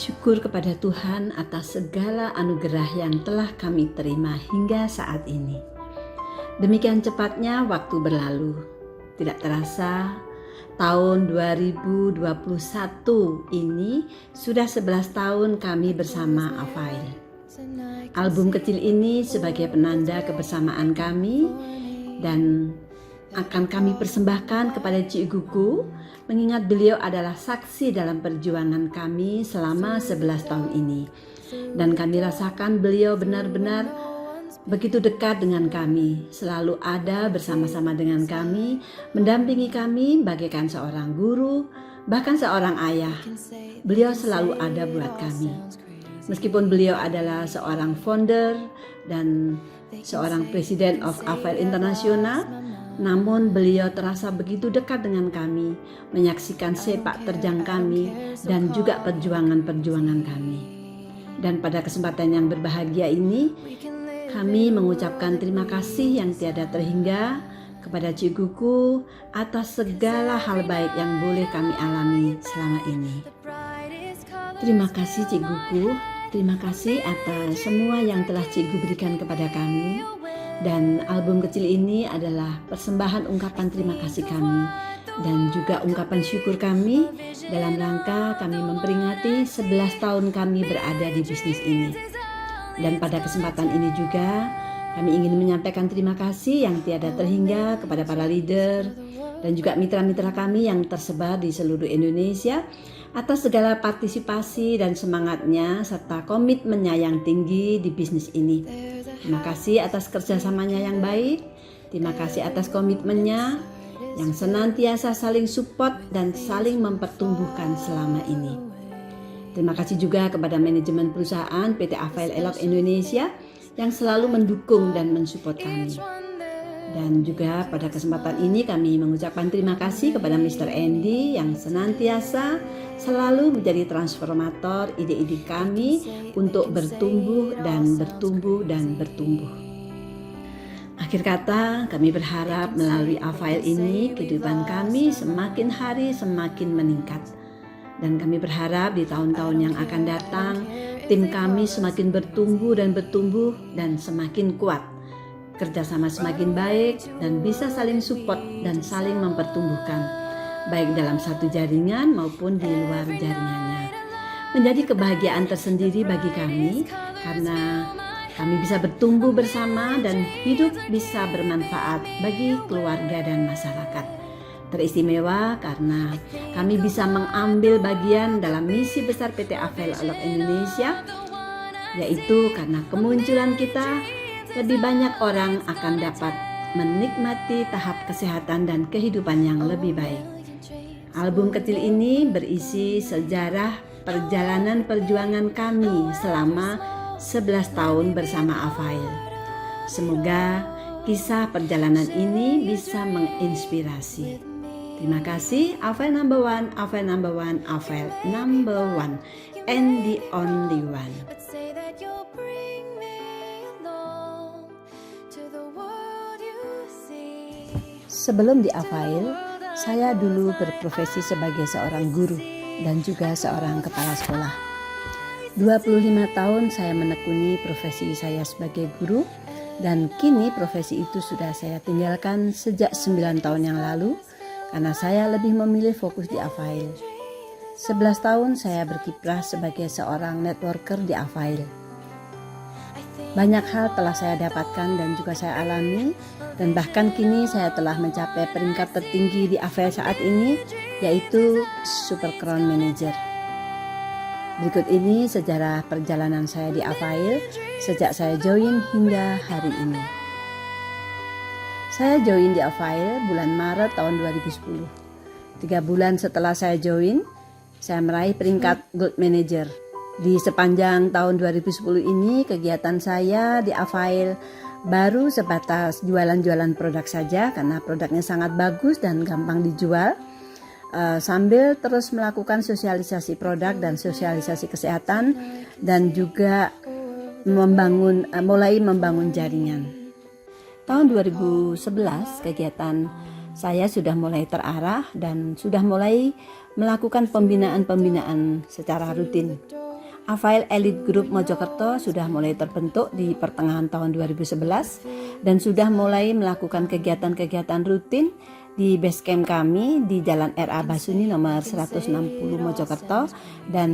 Syukur kepada Tuhan atas segala anugerah yang telah kami terima hingga saat ini. Demikian cepatnya waktu berlalu. Tidak terasa, tahun 2021 ini sudah 11 tahun kami bersama Avail. Album kecil ini sebagai penanda kebersamaan kami dan akan kami persembahkan kepada Cik Gugu, mengingat beliau adalah saksi dalam perjuangan kami selama 11 tahun ini. Dan kami rasakan beliau benar-benar begitu dekat dengan kami, selalu ada bersama-sama dengan kami, mendampingi kami bagaikan seorang guru, bahkan seorang ayah. Beliau selalu ada buat kami. Meskipun beliau adalah seorang founder dan seorang President of Avail International, namun beliau terasa begitu dekat dengan kami, menyaksikan sepak terjang kami dan juga perjuangan-perjuangan kami. Dan pada kesempatan yang berbahagia ini, kami mengucapkan terima kasih yang tiada terhingga kepada Cik Gugu atas segala hal baik yang boleh kami alami selama ini. Terima kasih Cik Gugu, terima kasih atas semua yang telah Cik Gugu berikan kepada kami. Dan album kecil ini adalah persembahan ungkapan terima kasih kami dan juga ungkapan syukur kami dalam rangka kami memperingati 11 tahun kami berada di bisnis ini. Dan pada kesempatan ini juga kami ingin menyampaikan terima kasih yang tiada terhingga kepada para leader dan juga mitra-mitra kami yang tersebar di seluruh Indonesia atas segala partisipasi dan semangatnya serta komitmennya yang tinggi di bisnis ini. Terima kasih atas kerjasamanya yang baik, terima kasih atas komitmennya yang senantiasa saling support dan saling mempertumbuhkan selama ini. Terima kasih juga kepada manajemen perusahaan PT Avail Elok Indonesia yang selalu mendukung dan mensupport kami. Dan juga pada kesempatan ini kami mengucapkan terima kasih kepada Mr. Andy yang senantiasa selalu menjadi transformator ide-ide kami untuk bertumbuh dan bertumbuh dan bertumbuh. Akhir kata, kami berharap melalui Avail ini kehidupan kami semakin hari semakin meningkat. Dan kami berharap di tahun-tahun yang akan datang, tim kami semakin bertumbuh dan semakin kuat. Kerjasama semakin baik dan bisa saling support dan saling mempertumbuhkan, baik dalam satu jaringan maupun di luar jaringannya. Menjadi kebahagiaan tersendiri bagi kami karena kami bisa bertumbuh bersama dan hidup bisa bermanfaat bagi keluarga dan masyarakat. Teristimewa karena kami bisa mengambil bagian dalam misi besar PT Avail Elok Indonesia, yaitu karena kemunculan kita, lebih banyak orang akan dapat menikmati tahap kesehatan dan kehidupan yang lebih baik. Album kecil ini berisi sejarah perjalanan perjuangan kami selama 11 tahun bersama Avail. Semoga kisah perjalanan ini bisa menginspirasi. Terima kasih, Avail number one, Avail number one, Avail number one, and the only one. Sebelum di Avail, saya dulu berprofesi sebagai seorang guru dan juga seorang kepala sekolah. 25 tahun saya menekuni profesi saya sebagai guru dan kini profesi itu sudah saya tinggalkan sejak 9 tahun yang lalu karena saya lebih memilih fokus di Avail. 11 tahun saya berkiprah sebagai seorang networker di Avail. Banyak hal telah saya dapatkan dan juga saya alami, dan bahkan kini saya telah mencapai peringkat tertinggi di Avail saat ini, yaitu Super Crown Manager. Berikut ini sejarah perjalanan saya di Avail sejak saya join hingga hari ini. Saya join di Avail bulan Maret tahun 2010. 3 bulan setelah saya join, saya meraih peringkat Gold Manager. Di sepanjang tahun 2010 ini kegiatan saya di Avail baru sebatas jualan-jualan produk saja karena produknya sangat bagus dan gampang dijual, sambil terus melakukan sosialisasi produk dan sosialisasi kesehatan dan juga mulai membangun jaringan. Tahun 2011 kegiatan saya sudah mulai terarah dan sudah mulai melakukan pembinaan-pembinaan secara rutin. AFAIL Elite Group Mojokerto sudah mulai terbentuk di pertengahan tahun 2011 dan sudah mulai melakukan kegiatan-kegiatan rutin di base camp kami di Jalan RA Basuni nomor 160 Mojokerto, dan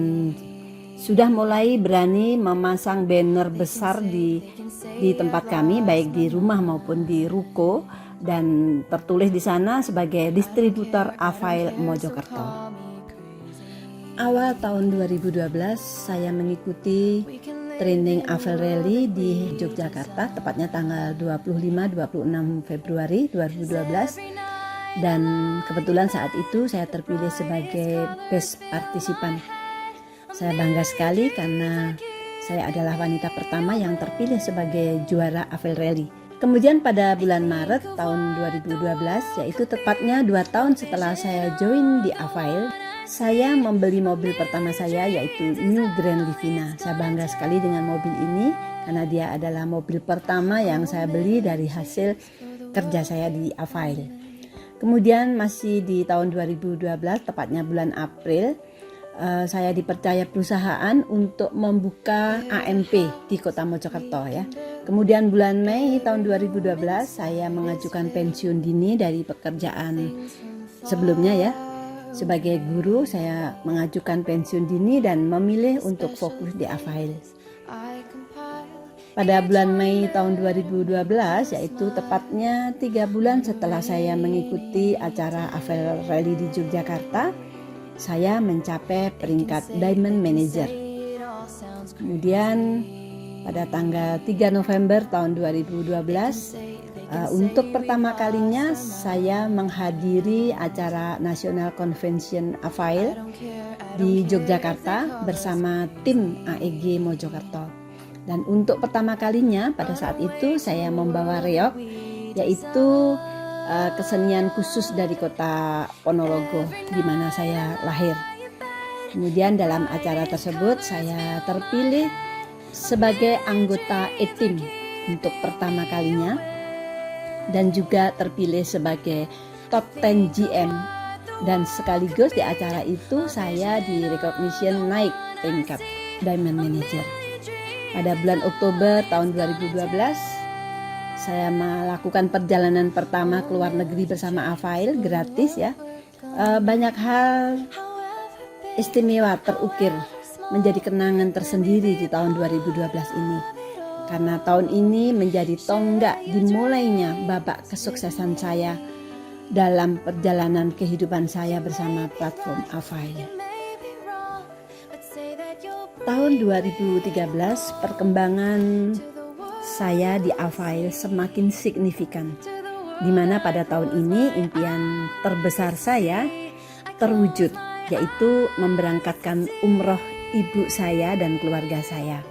sudah mulai berani memasang banner besar di tempat kami, baik di rumah maupun di ruko, dan tertulis di sana sebagai distributor AFAIL Mojokerto. Awal tahun 2012 saya mengikuti training AFAIL Rally di Yogyakarta, tepatnya tanggal 25-26 Februari 2012, dan kebetulan saat itu saya terpilih sebagai best partisipan. Saya bangga sekali karena saya adalah wanita pertama yang terpilih sebagai juara AFAIL Rally. Kemudian pada bulan Maret tahun 2012, yaitu tepatnya 2 tahun setelah saya join di AFAIL, saya membeli mobil pertama saya, yaitu New Grand Livina. Saya bangga sekali dengan mobil ini karena dia adalah mobil pertama yang saya beli dari hasil kerja saya di AFAIL. Kemudian masih di tahun 2012, tepatnya bulan April, saya dipercaya perusahaan untuk membuka AMP di Kota Mojokerto ya. Kemudian bulan Mei tahun 2012 saya mengajukan pensiun dini dari pekerjaan sebelumnya ya. Sebagai guru saya mengajukan pensiun dini dan memilih untuk fokus di AFAIL. Pada bulan Mei tahun 2012, yaitu tepatnya 3 bulan setelah saya mengikuti acara AFAIL Rally di Yogyakarta, saya mencapai peringkat Diamond Manager. Kemudian pada tanggal 3 November tahun 2012, untuk pertama kalinya saya menghadiri acara National Convention AFAIL di Yogyakarta bersama tim AEG Mojokerto. Dan untuk pertama kalinya pada saat itu saya membawa reog, yaitu kesenian khusus dari kota Ponorogo di mana saya lahir. Kemudian dalam acara tersebut saya terpilih sebagai anggota E-Team untuk pertama kalinya, dan juga terpilih sebagai top 10 GM, dan sekaligus di acara itu saya di recognition naik peringkat Diamond Manager. Pada bulan Oktober tahun 2012 saya melakukan perjalanan pertama ke luar negeri bersama AFAIL gratis ya. Banyak hal istimewa terukir menjadi kenangan tersendiri di tahun 2012 ini. Karena tahun ini menjadi tonggak dimulainya babak kesuksesan saya dalam perjalanan kehidupan saya bersama platform AFAIL. Tahun 2013 perkembangan saya di AFAIL semakin signifikan, di mana pada tahun ini impian terbesar saya terwujud, yaitu memberangkatkan umroh ibu saya dan keluarga saya.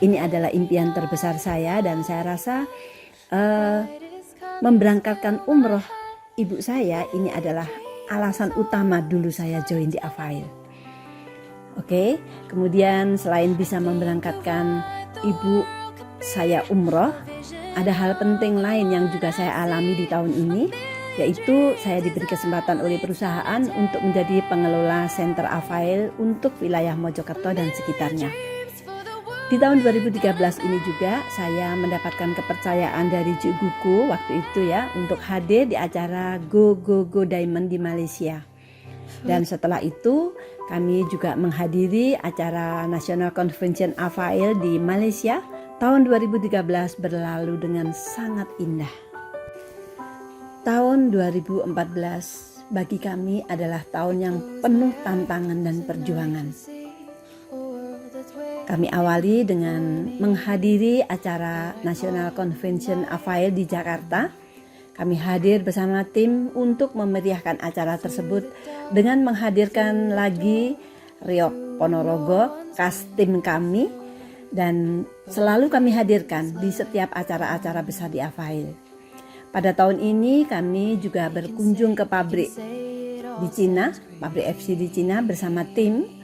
Ini adalah impian terbesar saya, dan saya rasa memberangkatkan umroh ibu saya ini adalah alasan utama dulu saya join di AFAIL. Oke, kemudian selain bisa memberangkatkan ibu saya umroh, ada hal penting lain yang juga saya alami di tahun ini, yaitu saya diberi kesempatan oleh perusahaan untuk menjadi pengelola center AFAIL untuk wilayah Mojokerto dan sekitarnya. Di tahun 2013 ini juga saya mendapatkan kepercayaan dari Guku waktu itu ya untuk hadir di acara Go Diamond di Malaysia. Dan setelah itu kami juga menghadiri acara National Convention AFAIL di Malaysia. Tahun 2013 berlalu dengan sangat indah. Tahun 2014 bagi kami adalah tahun yang penuh tantangan dan perjuangan. Kami awali dengan menghadiri acara National Convention AFAIL di Jakarta. Kami hadir bersama tim untuk memeriahkan acara tersebut dengan menghadirkan lagi reog Ponorogo khas tim kami, dan selalu kami hadirkan di setiap acara-acara besar di AFAIL. Pada tahun ini kami juga berkunjung ke pabrik di Cina, pabrik FC di Cina bersama tim,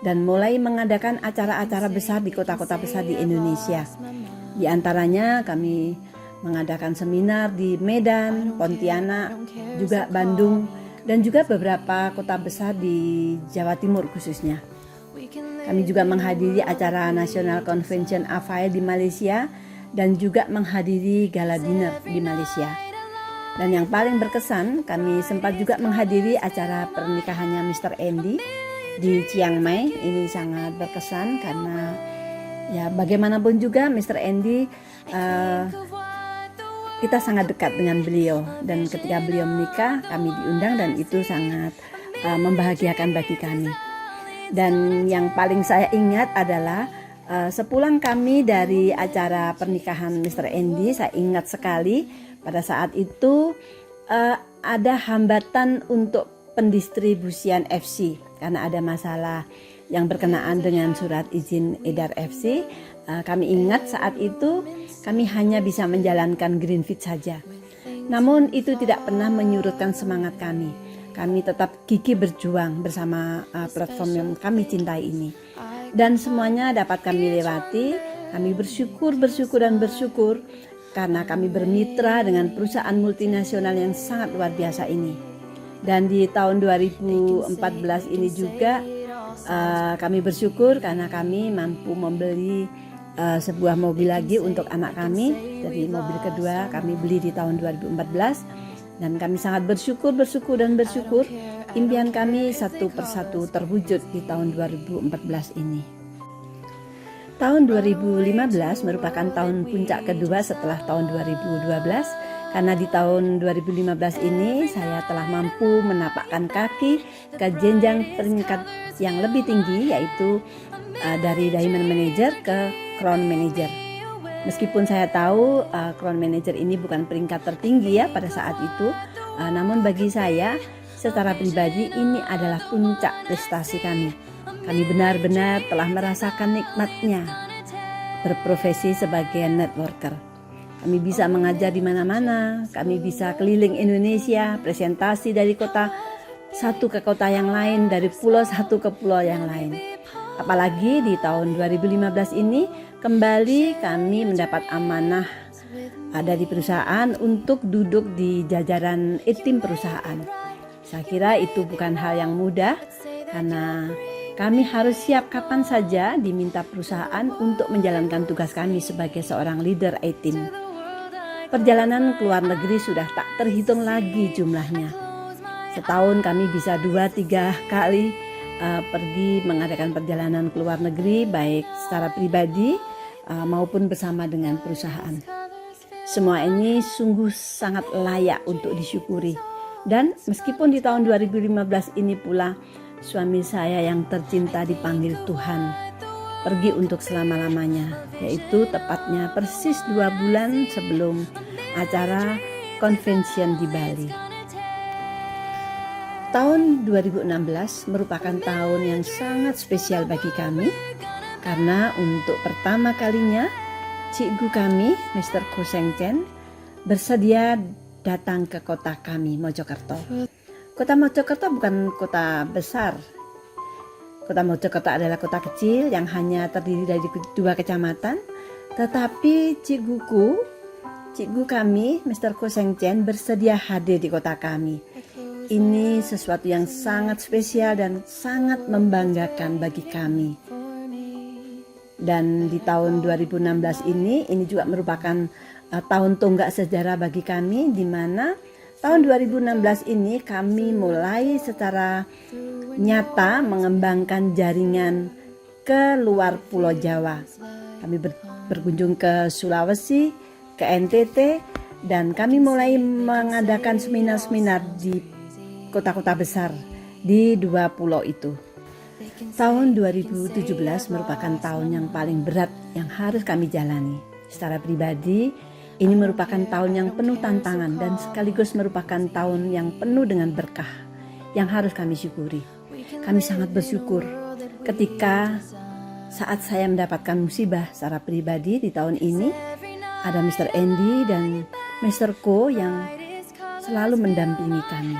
dan mulai mengadakan acara-acara besar di kota-kota besar di Indonesia. Di antaranya kami mengadakan seminar di Medan, Pontianak, juga Bandung, dan juga beberapa kota besar di Jawa Timur khususnya. Kami juga menghadiri acara National Convention Affair di Malaysia dan juga menghadiri gala dinner di Malaysia. Dan yang paling berkesan, kami sempat juga menghadiri acara pernikahannya Mr. Andy di Chiang Mai. Ini sangat berkesan karena ya bagaimanapun juga Mr. Andy kita sangat dekat dengan beliau, dan ketika beliau menikah kami diundang dan itu sangat membahagiakan bagi kami. Dan yang paling saya ingat adalah sepulang kami dari acara pernikahan Mr. Andy, saya ingat sekali pada saat itu ada hambatan untuk pendistribusian FC karena ada masalah yang berkenaan dengan surat izin edar FC. Kami ingat saat itu kami hanya bisa menjalankan green feed saja. Namun itu tidak pernah menyurutkan semangat kami. Kami tetap gigih berjuang bersama platform yang kami cintai ini. Dan semuanya dapat kami lewati. Kami bersyukur karena kami bermitra dengan perusahaan multinasional yang sangat luar biasa ini. Dan di tahun 2014 ini juga kami bersyukur karena kami mampu membeli sebuah mobil lagi untuk anak kami. Jadi mobil kedua kami beli di tahun 2014. Dan kami sangat bersyukur impian kami satu persatu terwujud di tahun 2014 ini. Tahun 2015 merupakan tahun puncak kedua setelah tahun 2012, karena di tahun 2015 ini saya telah mampu menapakkan kaki ke jenjang peringkat yang lebih tinggi, yaitu dari Diamond Manager ke Crown Manager. Meskipun saya tahu Crown Manager ini bukan peringkat tertinggi ya pada saat itu, namun bagi saya secara pribadi ini adalah puncak prestasi kami. Kami benar-benar telah merasakan nikmatnya berprofesi sebagai networker. Kami bisa mengajar di mana-mana, kami bisa keliling Indonesia, presentasi dari kota satu ke kota yang lain, dari pulau satu ke pulau yang lain. Apalagi di tahun 2015 ini kembali kami mendapat amanah dari perusahaan untuk duduk di jajaran tim perusahaan. Saya kira itu bukan hal yang mudah karena kami harus siap kapan saja diminta perusahaan untuk menjalankan tugas kami sebagai seorang leader A-team. Perjalanan ke luar negeri sudah tak terhitung lagi jumlahnya. Setahun kami bisa 2-3 kali pergi mengadakan perjalanan ke luar negeri, baik secara pribadi maupun bersama dengan perusahaan. Semua ini sungguh sangat layak untuk disyukuri. Dan meskipun di tahun 2015 ini pula suami saya yang tercinta dipanggil Tuhan pergi untuk selama-lamanya, yaitu tepatnya persis 2 bulan sebelum acara convention di Bali. Tahun 2016 merupakan tahun yang sangat spesial bagi kami karena untuk pertama kalinya cikgu kami, Mr. Ko Seng Chen, bersedia datang ke kota kami, Mojokerto. Kota Mojokerto bukan kota besar. Kota Mojokerto adalah kota kecil yang hanya terdiri dari 2 kecamatan, tetapi cikgu kami, Mr. Ko Seng Chen, bersedia hadir di kota kami. Ini sesuatu yang sangat spesial dan sangat membanggakan bagi kami. Dan di tahun 2016 ini juga merupakan tahun tonggak sejarah bagi kami, di mana tahun 2016 ini kami mulai secara nyata mengembangkan jaringan ke luar Pulau Jawa. Kami berkunjung ke Sulawesi, ke NTT, dan kami mulai mengadakan seminar-seminar di kota-kota besar di 2 pulau itu. Tahun 2017 merupakan tahun yang paling berat yang harus kami jalani. Secara pribadi, ini merupakan tahun yang penuh tantangan dan sekaligus merupakan tahun yang penuh dengan berkah yang harus kami syukuri. Kami sangat bersyukur ketika saat saya mendapatkan musibah secara pribadi di tahun ini, ada Mr. Andy dan Mr. Ko yang selalu mendampingi kami.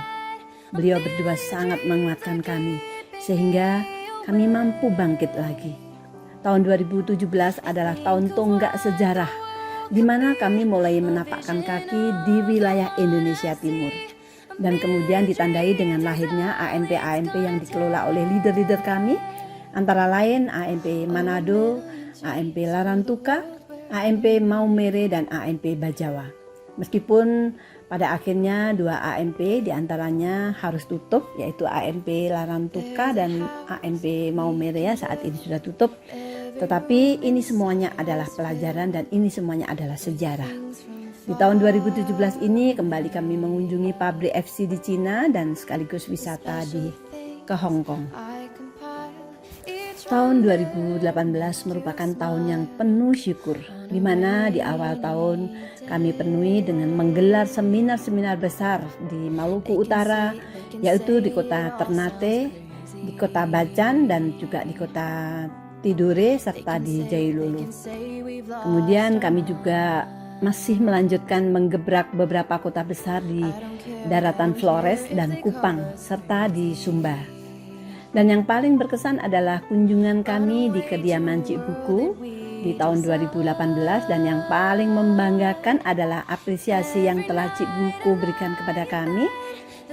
Beliau berdua sangat menguatkan kami sehingga kami mampu bangkit lagi. Tahun 2017 adalah tahun tonggak sejarah di mana kami mulai menapakkan kaki di wilayah Indonesia Timur. Dan kemudian ditandai dengan lahirnya ANP-ANP yang dikelola oleh leader-leader kami, antara lain AMP Manado, AMP Larantuka, AMP Maumere, dan AMP Bajawa. Meskipun pada akhirnya 2 AMP diantaranya harus tutup, yaitu AMP Larantuka dan AMP Maumere saat ini sudah tutup. Tetapi ini semuanya adalah pelajaran dan ini semuanya adalah sejarah. Di tahun 2017 ini kembali kami mengunjungi pabrik FC di Cina dan sekaligus wisata ke Hong Kong. Tahun 2018 merupakan tahun yang penuh syukur, di mana di awal tahun kami penuhi dengan menggelar seminar-seminar besar di Maluku Utara, yaitu di kota Ternate, di kota Bacan, dan juga di kota Tidore, serta di Jailulu. Kemudian kami juga masih melanjutkan menggebrak beberapa kota besar di daratan Flores dan Kupang, serta di Sumba. Dan yang paling berkesan adalah kunjungan kami di kediaman Cik Guku di tahun 2018, dan yang paling membanggakan adalah apresiasi yang telah Cik Guku berikan kepada kami,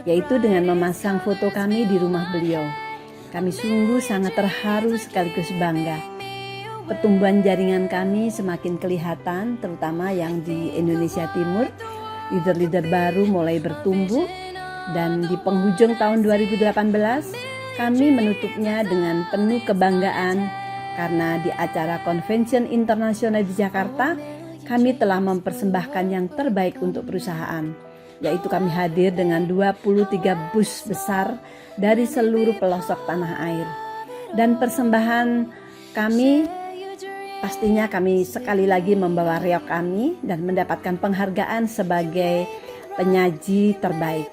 yaitu dengan memasang foto kami di rumah beliau. Kami sungguh sangat terharu sekaligus bangga. Pertumbuhan jaringan kami semakin kelihatan, terutama yang di Indonesia Timur. Leader-leader baru mulai bertumbuh, dan di penghujung tahun 2018 kami menutupnya dengan penuh kebanggaan karena di acara Convention Internasional di Jakarta kami telah mempersembahkan yang terbaik untuk perusahaan, yaitu kami hadir dengan 23 bus besar dari seluruh pelosok tanah air. Dan persembahan kami, pastinya kami sekali lagi membawa reok kami dan mendapatkan penghargaan sebagai penyaji terbaik.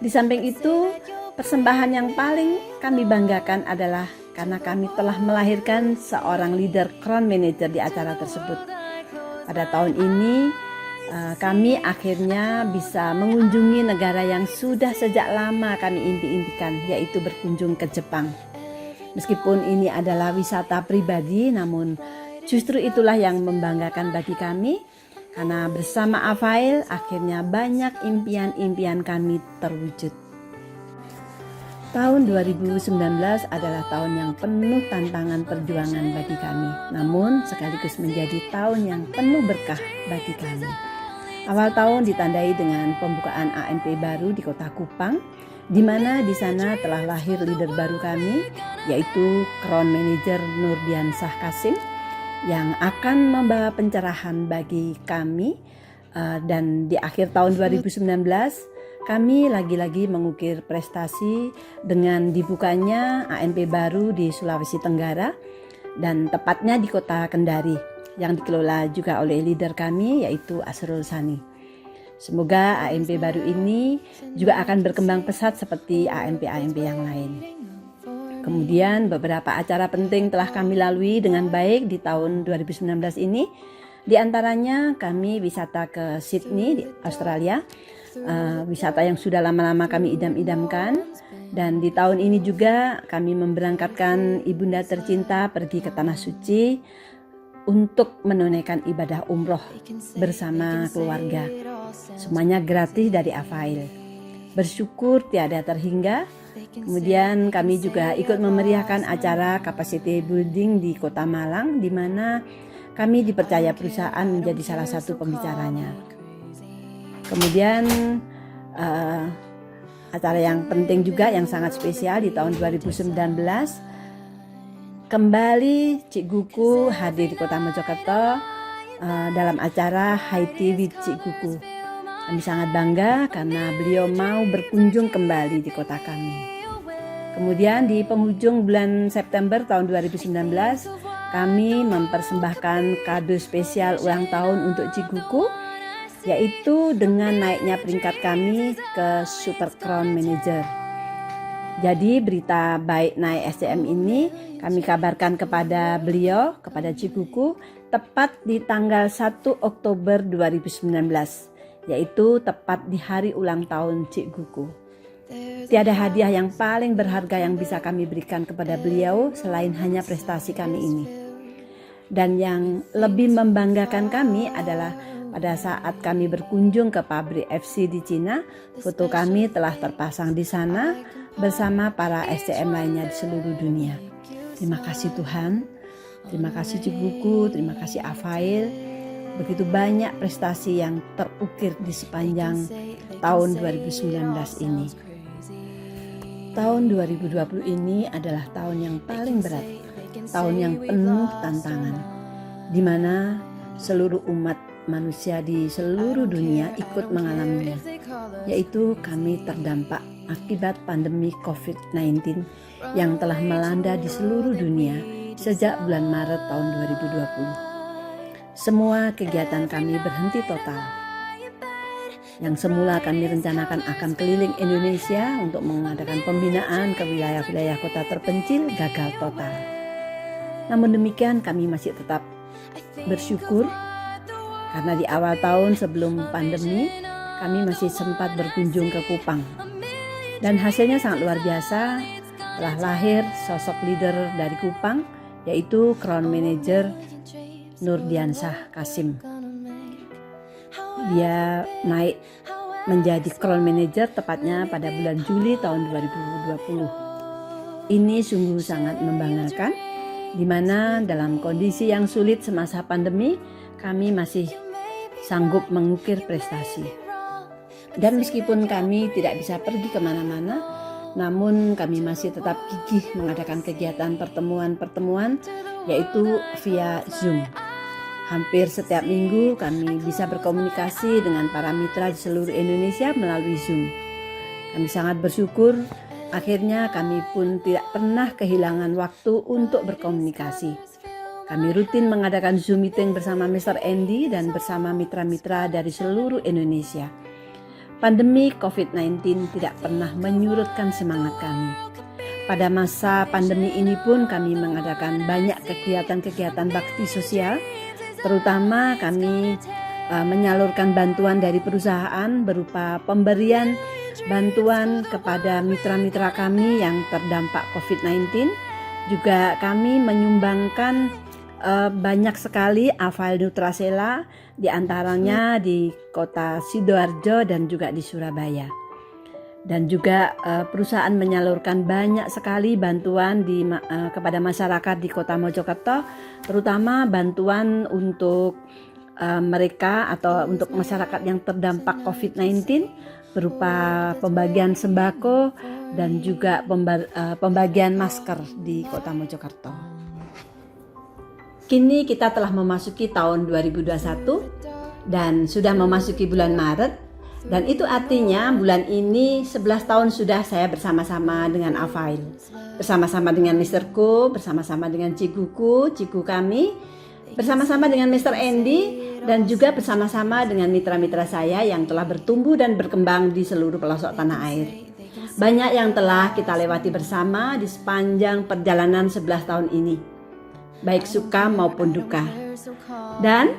Di samping itu, persembahan yang paling kami banggakan adalah karena kami telah melahirkan seorang leader crown manager di acara tersebut. Pada tahun ini kami akhirnya bisa mengunjungi negara yang sudah sejak lama kami impi-impikan, yaitu berkunjung ke Jepang. Meskipun ini adalah wisata pribadi, namun justru itulah yang membanggakan bagi kami, karena bersama Avail akhirnya banyak impian-impian kami terwujud. Tahun 2019 adalah tahun yang penuh tantangan perjuangan bagi kami, namun sekaligus menjadi tahun yang penuh berkah bagi kami. Awal tahun ditandai dengan pembukaan AMP baru di kota Kupang, di mana di sana telah lahir leader baru kami, yaitu Crown Manager Nurdiansah Kasim, yang akan membawa pencerahan bagi kami. Dan di akhir tahun 2019 kami lagi-lagi mengukir prestasi dengan dibukanya AMP baru di Sulawesi Tenggara, dan tepatnya di kota Kendari, yang dikelola juga oleh leader kami, yaitu Asrul Sani. Semoga AMP baru ini juga akan berkembang pesat seperti AMP-AMP yang lain. Kemudian beberapa acara penting telah kami lalui dengan baik di tahun 2019 ini. Di antaranya kami wisata ke Sydney di Australia, wisata yang sudah lama-lama kami idam-idamkan. Dan di tahun ini juga kami memberangkatkan ibunda tercinta pergi ke Tanah Suci untuk menunaikan ibadah umroh bersama keluarga. Semuanya gratis dari Avail. Bersyukur tiada terhingga. Kemudian kami juga ikut memeriahkan acara capacity building di Kota Malang, di mana kami dipercaya perusahaan menjadi salah satu pembicaranya. Kemudian acara yang penting juga yang sangat spesial di tahun 2019, kembali Cik Guku hadir di Kota Mojokerto dalam acara High Tea with Cik Guku. Kami sangat bangga karena beliau mau berkunjung kembali di kota kami. Kemudian di penghujung bulan September tahun 2019, kami mempersembahkan kado spesial ulang tahun untuk Cik Guku, yaitu dengan naiknya peringkat kami ke Super Crown Manager. Jadi berita baik naik SCM ini kami kabarkan kepada beliau, kepada Cik Guku, tepat di tanggal 1 Oktober 2019, yaitu tepat di hari ulang tahun Cik Guku. Tiada hadiah yang paling berharga yang bisa kami berikan kepada beliau selain hanya prestasi kami ini. Dan yang lebih membanggakan kami adalah pada saat kami berkunjung ke pabrik FC di Cina, foto kami telah terpasang di sana bersama para SCM lainnya di seluruh dunia. Terima kasih Tuhan, terima kasih Cikuku, terima kasih Afail. Begitu banyak prestasi yang terukir di sepanjang tahun 2019 ini. Tahun 2020 ini adalah tahun yang paling berat, tahun yang penuh tantangan, di mana seluruh umat manusia di seluruh dunia ikut mengalaminya, yaitu kami terdampak akibat pandemi COVID-19 yang telah melanda di seluruh dunia sejak bulan Maret tahun 2020. Semua kegiatan kami berhenti total. Yang semula kami rencanakan akan keliling Indonesia untuk mengadakan pembinaan ke wilayah-wilayah kota terpencil gagal total. Namun demikian kami masih tetap bersyukur karena di awal tahun sebelum pandemi kami masih sempat berkunjung ke Kupang. Dan hasilnya sangat luar biasa, telah lahir sosok leader dari Kupang yaitu Crown Manager Nurdiansah Kasim. Dia naik menjadi Crown Manager tepatnya pada bulan Juli tahun 2020. Ini sungguh sangat membanggakan, di mana dalam kondisi yang sulit semasa pandemi, kami masih sanggup mengukir prestasi. Dan meskipun kami tidak bisa pergi kemana-mana, namun kami masih tetap gigih mengadakan kegiatan pertemuan-pertemuan, yaitu via Zoom. Hampir setiap minggu kami bisa berkomunikasi dengan para mitra di seluruh Indonesia melalui Zoom. Kami sangat bersyukur, akhirnya kami pun tidak pernah kehilangan waktu untuk berkomunikasi. Kami rutin mengadakan Zoom meeting bersama Mr. Andy dan bersama mitra-mitra dari seluruh Indonesia. Pandemi COVID-19 tidak pernah menyurutkan semangat kami. Pada masa pandemi ini pun kami mengadakan banyak kegiatan-kegiatan bakti sosial. Terutama kami menyalurkan bantuan dari perusahaan berupa pemberian bantuan kepada mitra-mitra kami yang terdampak COVID-19. Juga kami menyumbangkan banyak sekali Afail Nutrasela, di antaranya di kota Sidoarjo dan juga di Surabaya. Dan juga perusahaan menyalurkan banyak sekali bantuan kepada masyarakat di kota Mojokerto, terutama bantuan untuk mereka atau untuk masyarakat yang terdampak COVID-19 berupa pembagian sembako dan juga pembagian masker di kota Mojokerto. Kini kita telah memasuki tahun 2021 dan sudah memasuki bulan Maret. Dan itu artinya bulan ini 11 tahun sudah saya bersama-sama dengan Afail. Bersama-sama dengan Mr. Ko, bersama-sama dengan Cikuku, Ciku kami, bersama-sama dengan Mr. Andy, dan juga bersama-sama dengan mitra-mitra saya yang telah bertumbuh dan berkembang di seluruh pelosok tanah air. Banyak yang telah kita lewati bersama di sepanjang perjalanan 11 tahun ini, baik suka maupun duka. Dan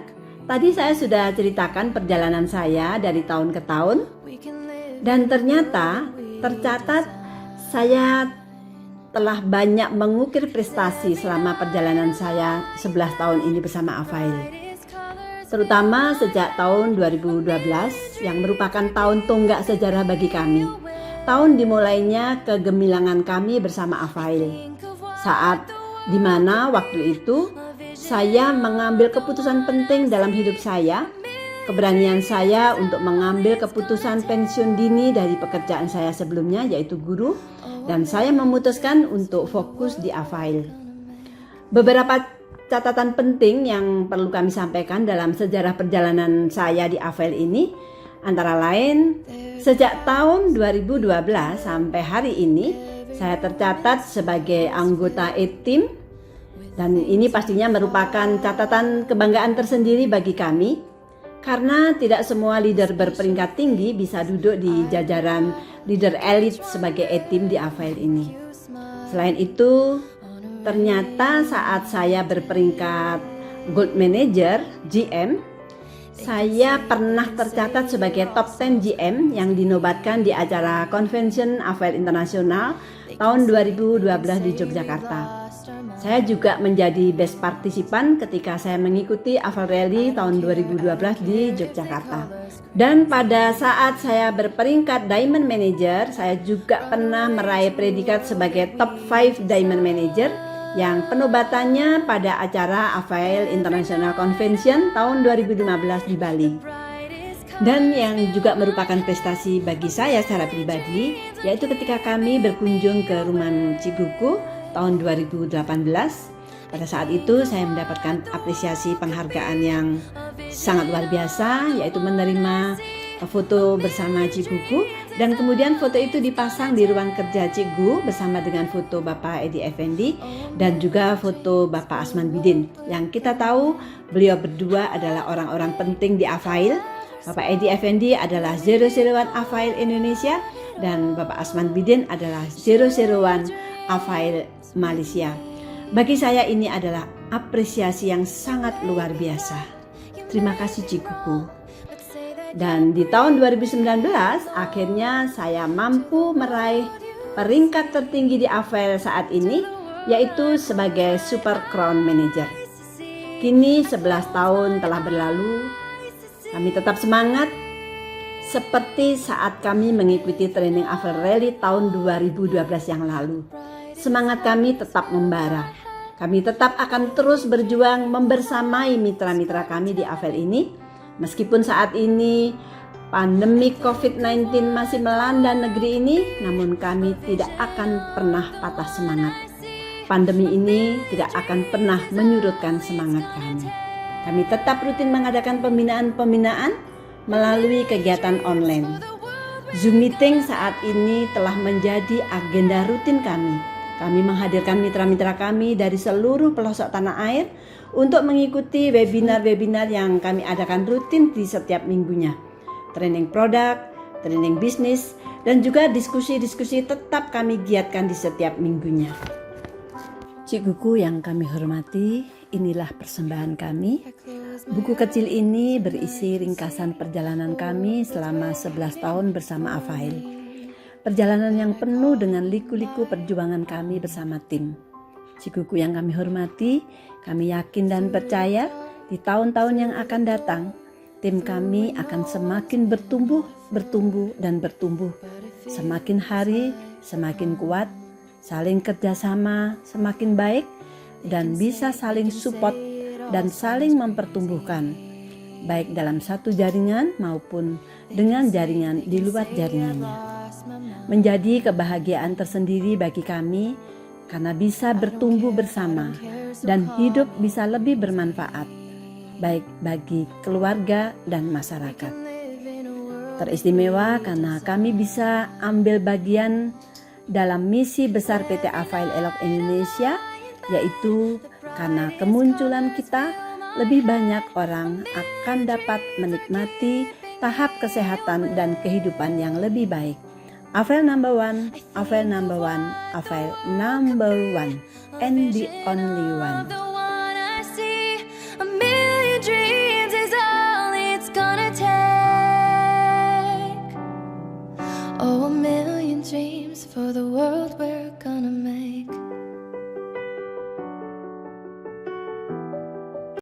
tadi saya sudah ceritakan perjalanan saya dari tahun ke tahun, dan ternyata tercatat saya telah banyak mengukir prestasi selama perjalanan saya 11 tahun ini bersama Afail. Terutama sejak tahun 2012 yang merupakan tahun tonggak sejarah bagi kami. Tahun dimulainya kegemilangan kami bersama Afail. Saat dimana waktu itu saya mengambil keputusan penting dalam hidup saya, keberanian saya untuk mengambil keputusan pensiun dini dari pekerjaan saya sebelumnya yaitu guru, dan saya memutuskan untuk fokus di Afail. Beberapa catatan penting yang perlu kami sampaikan dalam sejarah perjalanan saya di Afail ini, antara lain sejak tahun 2012 sampai hari ini saya tercatat sebagai anggota E-Team. Dan ini pastinya merupakan catatan kebanggaan tersendiri bagi kami, karena tidak semua leader berperingkat tinggi bisa duduk di jajaran leader elit sebagai E-Team di Afail ini. Selain itu, ternyata saat saya berperingkat Gold Manager GM, saya pernah tercatat sebagai top 10 GM yang dinobatkan di acara Convention Afail Internasional tahun 2012 di Yogyakarta. Saya juga menjadi best partisipan ketika saya mengikuti Afail Rally tahun 2012 di Yogyakarta. Dan pada saat saya berperingkat Diamond Manager, saya juga pernah meraih predikat sebagai top 5 Diamond Manager yang penobatannya pada acara AFAIL International Convention tahun 2015 di Bali. Dan yang juga merupakan prestasi bagi saya secara pribadi, yaitu ketika kami berkunjung ke rumah Ciguku tahun 2018. Pada saat itu saya mendapatkan apresiasi penghargaan yang sangat luar biasa, yaitu menerima foto bersama Ciguku, dan kemudian foto itu dipasang di ruang kerja Cigu bersama dengan foto Bapak Edi Effendi dan juga foto Bapak Asman Bidin, yang kita tahu beliau berdua adalah orang-orang penting di AFAIL. Bapak Edi Effendi adalah 001 AFAIL Indonesia dan Bapak Asman Bidin adalah 001 AFAIL Malaysia. Bagi saya ini adalah apresiasi yang sangat luar biasa. Terima kasih Ciguku. Dan di tahun 2019 akhirnya saya mampu meraih peringkat tertinggi di AFAIL saat ini, yaitu sebagai Super Crown Manager. Kini 11 tahun telah berlalu, kami tetap semangat seperti saat kami mengikuti training AFAIL Rally tahun 2012 yang lalu. Semangat kami tetap membara. Kami tetap akan terus berjuang membersamai mitra-mitra kami di AFAIL ini. Meskipun saat ini pandemi COVID-19 masih melanda negeri ini, namun kami tidak akan pernah patah semangat. Pandemi ini tidak akan pernah menyurutkan semangat kami. Kami tetap rutin mengadakan pembinaan-pembinaan melalui kegiatan online. Zoom meeting saat ini telah menjadi agenda rutin kami. Kami menghadirkan mitra-mitra kami dari seluruh pelosok tanah air untuk mengikuti webinar-webinar yang kami adakan rutin di setiap minggunya. Training produk, training bisnis, dan juga diskusi-diskusi tetap kami giatkan di setiap minggunya. Ciguku yang kami hormati, inilah persembahan kami. Buku kecil ini berisi ringkasan perjalanan kami selama 11 tahun bersama AFAIL. Perjalanan yang penuh dengan liku-liku perjuangan kami bersama tim. Ciguku yang kami hormati, kami yakin dan percaya di tahun-tahun yang akan datang, tim kami akan semakin bertumbuh, dan bertumbuh. Semakin hari, semakin kuat, saling kerjasama semakin baik, dan bisa saling support dan saling mempertumbuhkan, baik dalam satu jaringan maupun dengan jaringan di luar jaringannya. Menjadi kebahagiaan tersendiri bagi kami karena bisa bertumbuh bersama dan hidup bisa lebih bermanfaat, baik bagi keluarga dan masyarakat. Teristimewa karena kami bisa ambil bagian dalam misi besar PT AFAIL ELOC Indonesia, yaitu karena kemunculan kita, lebih banyak orang akan dapat menikmati tahap kesehatan dan kehidupan yang lebih baik. AFAIL number one, AFAIL number one, AFAIL number one, and the only one. Oh, a million dreams for the